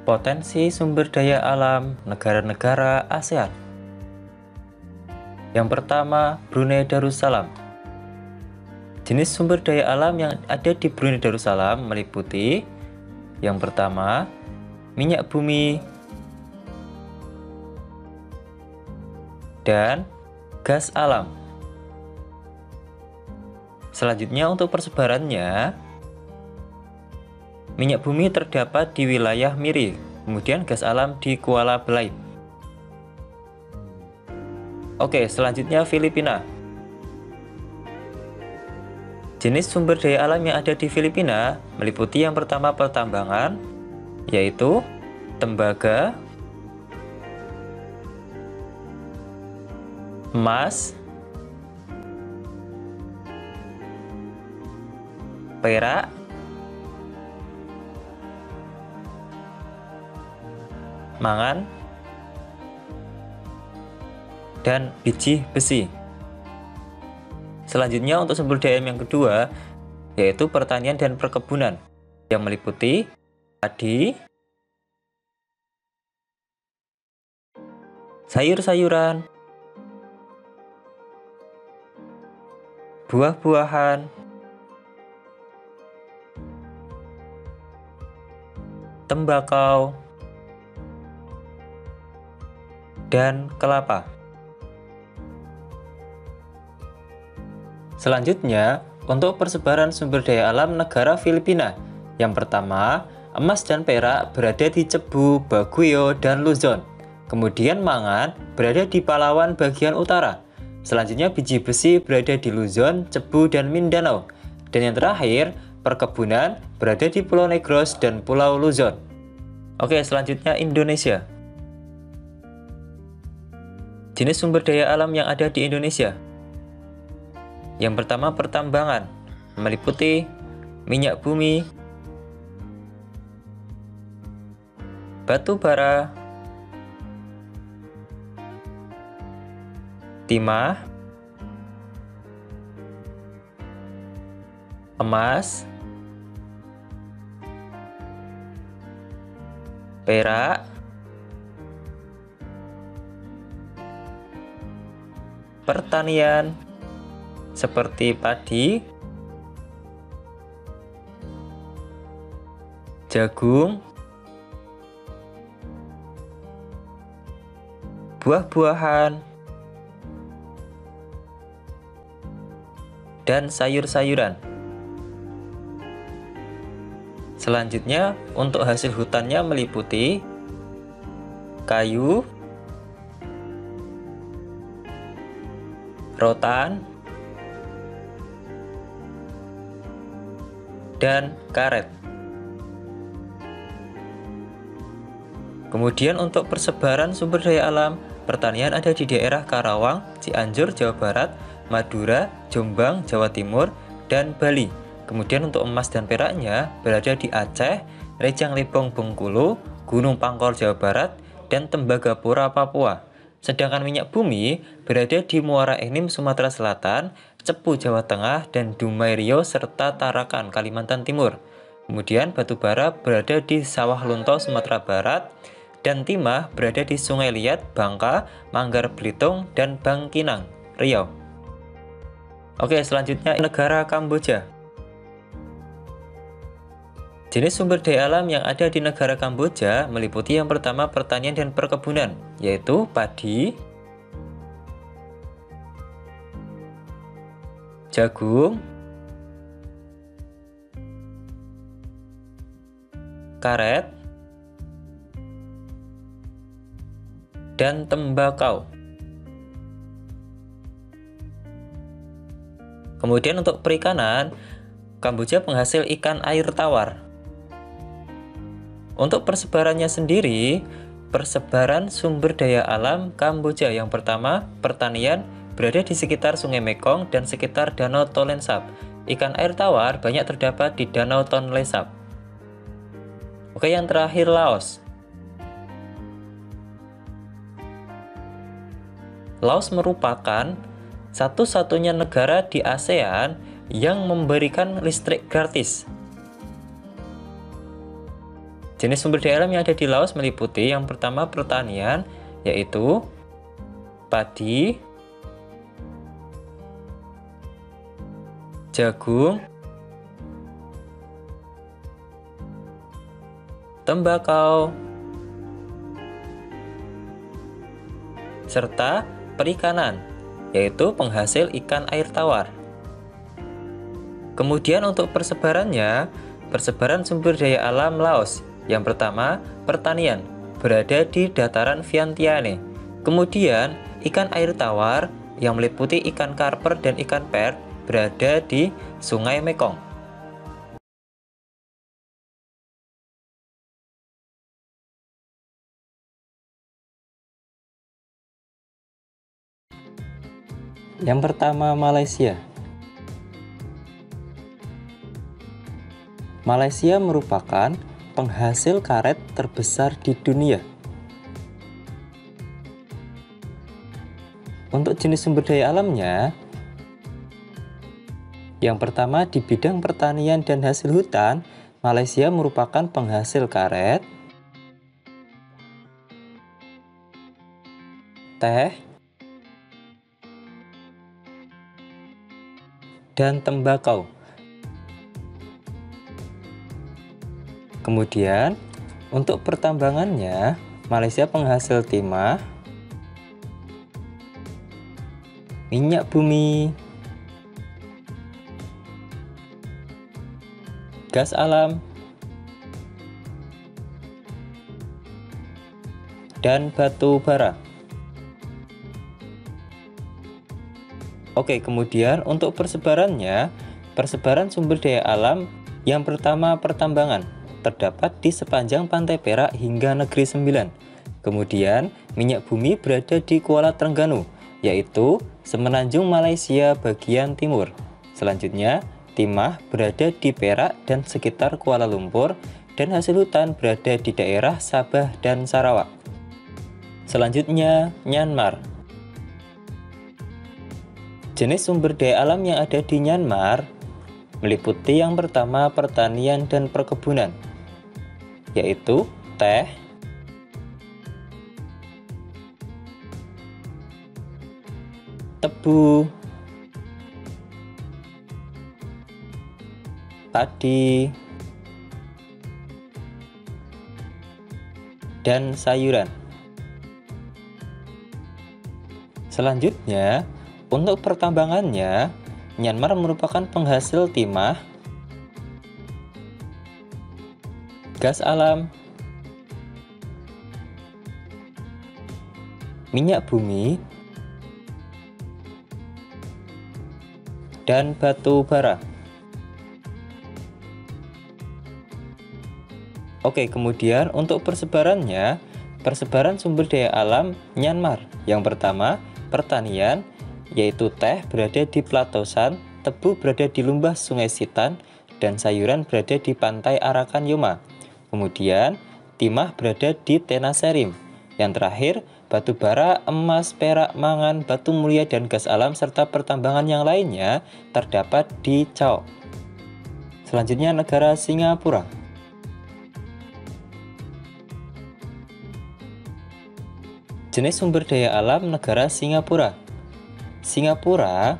Potensi sumber daya alam negara-negara ASEAN. Yang pertama, Brunei Darussalam. Jenis sumber daya alam yang ada di Brunei Darussalam meliputi yang pertama, minyak bumi dan gas alam. Selanjutnya untuk persebarannya, minyak bumi terdapat di wilayah Miri, kemudian gas alam di Kuala Belait. Oke, selanjutnya Filipina. Jenis sumber daya alam yang ada di Filipina meliputi yang pertama pertambangan, yaitu tembaga, emas, perak, mangan, dan biji besi. Selanjutnya untuk sumber daya yang kedua, yaitu pertanian dan perkebunan, yang meliputi padi, sayur-sayuran, buah-buahan, tembakau, dan kelapa. Selanjutnya, untuk persebaran sumber daya alam negara Filipina. Yang pertama, emas dan perak berada di Cebu, Baguio, dan Luzon. Kemudian mangan berada di Palawan bagian utara. Selanjutnya biji besi berada di Luzon, Cebu, dan Mindanao. Dan yang terakhir, perkebunan berada di Pulau Negros dan Pulau Luzon. Oke, selanjutnya Indonesia. Jenis sumber daya alam yang ada di Indonesia. Yang pertama pertambangan, meliputi minyak bumi, batu bara, timah, emas, perak, pertanian seperti padi, jagung, buah-buahan, dan sayur-sayuran. Selanjutnya, untuk hasil hutannya meliputi kayu, rotan, dan karet. Kemudian untuk persebaran sumber daya alam, pertanian ada di daerah Karawang, Cianjur, Jawa Barat, Madura, Jombang, Jawa Timur, dan Bali. Kemudian untuk emas dan peraknya berada di Aceh, Rejang Lebong Bengkulu, Gunung Pangkor Jawa Barat, dan Tembagapura Papua. Sedangkan minyak bumi berada di Muara Enim Sumatera Selatan, Cepu Jawa Tengah, dan Dumai Riau serta Tarakan Kalimantan Timur. Kemudian batu bara berada di Sawah Lunto Sumatera Barat, dan timah berada di Sungai Liat, Bangka, Manggar Belitung, dan Bangkinang, Riau. Oke, selanjutnya negara Kamboja. Jenis sumber daya alam yang ada di negara Kamboja meliputi yang pertama pertanian dan perkebunan, yaitu padi, jagung, karet, dan tembakau. Kemudian untuk perikanan, Kamboja penghasil ikan air tawar. Untuk persebarannya sendiri, persebaran sumber daya alam Kamboja yang pertama, pertanian berada di sekitar Sungai Mekong dan sekitar Danau Tonle Sap. Ikan air tawar banyak terdapat di Danau Tonle Sap. Oke, yang terakhir Laos. Laos merupakan satu-satunya negara di ASEAN yang memberikan listrik gratis. Jenis sumber daya alam yang ada di Laos meliputi yang pertama pertanian, yaitu padi, jagung, tembakau, serta perikanan, yaitu penghasil ikan air tawar. Kemudian untuk persebarannya, persebaran sumber daya alam Laos. Yang pertama, pertanian, berada di dataran Vientiane. Kemudian, ikan air tawar yang meliputi ikan karper dan ikan per berada di Sungai Mekong. Yang pertama, Malaysia. Malaysia merupakan penghasil karet terbesar di dunia. Untuk jenis sumber daya alamnya, yang pertama di bidang pertanian dan hasil hutan, Malaysia merupakan penghasil karet, teh, dan tembakau. Kemudian, untuk pertambangannya, Malaysia penghasil timah, minyak bumi, gas alam, dan batu bara. Oke, kemudian untuk persebarannya, persebaran sumber daya alam yang pertama pertambangan, terdapat di sepanjang Pantai Perak hingga Negeri Sembilan. Kemudian, minyak bumi berada di Kuala Terengganu, yaitu semenanjung Malaysia bagian timur. Selanjutnya, timah berada di Perak dan sekitar Kuala Lumpur, dan hasil hutan berada di daerah Sabah dan Sarawak. Selanjutnya, Myanmar. Jenis sumber daya alam yang ada di Myanmar meliputi yang pertama pertanian dan perkebunan, yaitu teh, tebu, padi, dan sayuran. Selanjutnya, untuk pertambangannya, Myanmar merupakan penghasil timah, gas alam, minyak bumi, dan batu bara. Oke, kemudian untuk persebarannya, persebaran sumber daya alam Myanmar. Yang pertama, pertanian, yaitu teh berada di Platosan, tebu berada di Lumbah Sungai Sitan, dan sayuran berada di Pantai Arakan Yoma. Kemudian, timah berada di Tenaserim. Yang terakhir, batu bara, emas, perak, mangan, batu mulia, dan gas alam serta pertambangan yang lainnya terdapat di Chao. Selanjutnya, negara Singapura. Jenis sumber daya alam negara Singapura. Singapura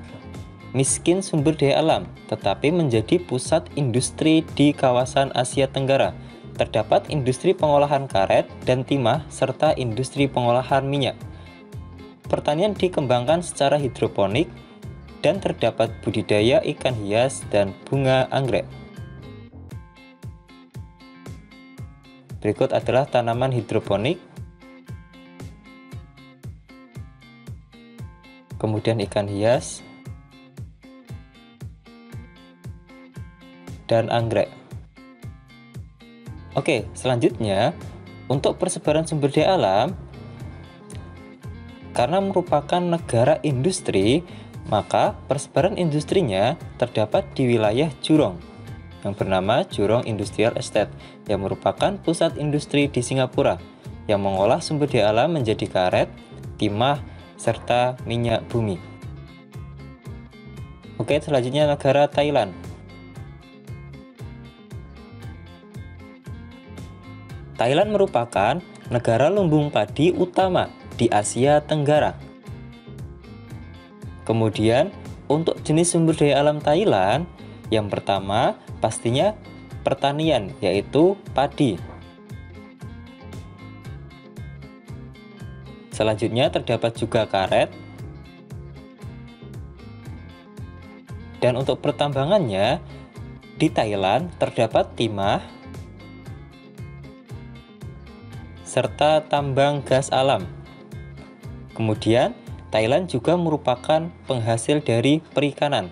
miskin sumber daya alam, tetapi menjadi pusat industri di kawasan Asia Tenggara. Terdapat industri pengolahan karet dan timah, serta industri pengolahan minyak. Pertanian dikembangkan secara hidroponik, dan terdapat budidaya ikan hias dan bunga anggrek. Berikut adalah tanaman hidroponik, kemudian ikan hias, dan anggrek. Oke, selanjutnya untuk persebaran sumber daya alam, karena merupakan negara industri, maka persebaran industrinya terdapat di wilayah Jurong yang bernama Jurong Industrial Estate, yang merupakan pusat industri di Singapura yang mengolah sumber daya alam menjadi karet, timah, serta minyak bumi. Oke, selanjutnya negara Thailand. Thailand merupakan negara lumbung padi utama di Asia Tenggara. Kemudian, untuk jenis sumber daya alam Thailand, yang pertama pastinya pertanian, yaitu padi. Selanjutnya terdapat juga karet. Dan untuk pertambangannya, di Thailand terdapat timah, serta tambang gas alam. Kemudian, Thailand juga merupakan penghasil dari perikanan.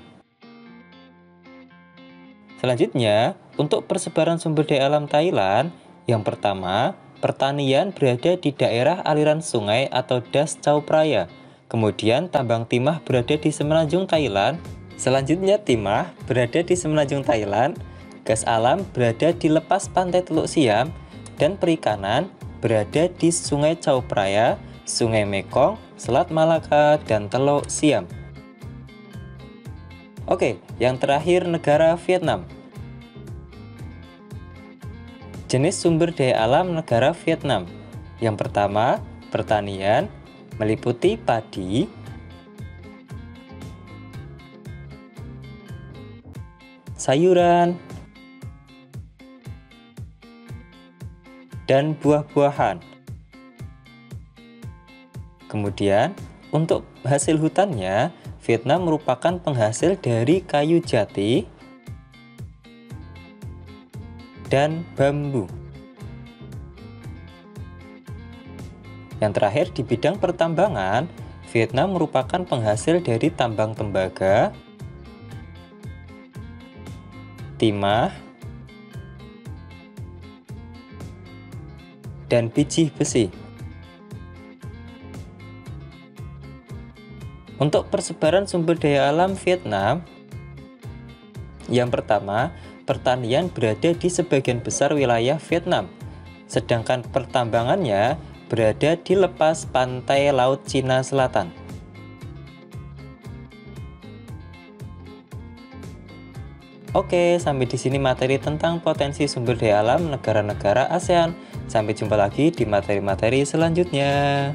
Selanjutnya, untuk persebaran sumber daya alam Thailand, yang pertama, pertanian berada di daerah aliran sungai atau Das Chao Phraya. Kemudian, tambang timah berada di semenanjung Thailand. Selanjutnya, timah berada di semenanjung Thailand, gas alam berada di lepas pantai Teluk Siam, dan perikanan berada di Sungai Chao Phraya, Sungai Mekong, Selat Malaka, dan Teluk Siam. Oke, yang terakhir negara Vietnam. Jenis sumber daya alam negara Vietnam. Yang pertama, pertanian, meliputi padi, sayuran, dan buah-buahan. Kemudian, untuk hasil hutannya, Vietnam merupakan penghasil dari kayu jati dan bambu. Yang terakhir, di bidang pertambangan, Vietnam merupakan penghasil dari tambang tembaga, timah, dan biji besi. Untuk persebaran sumber daya alam Vietnam, yang pertama, pertanian berada di sebagian besar wilayah Vietnam, sedangkan pertambangannya berada di lepas pantai Laut Cina Selatan. Oke, sampai di sini materi tentang potensi sumber daya alam negara-negara ASEAN. Sampai jumpa lagi di materi-materi selanjutnya.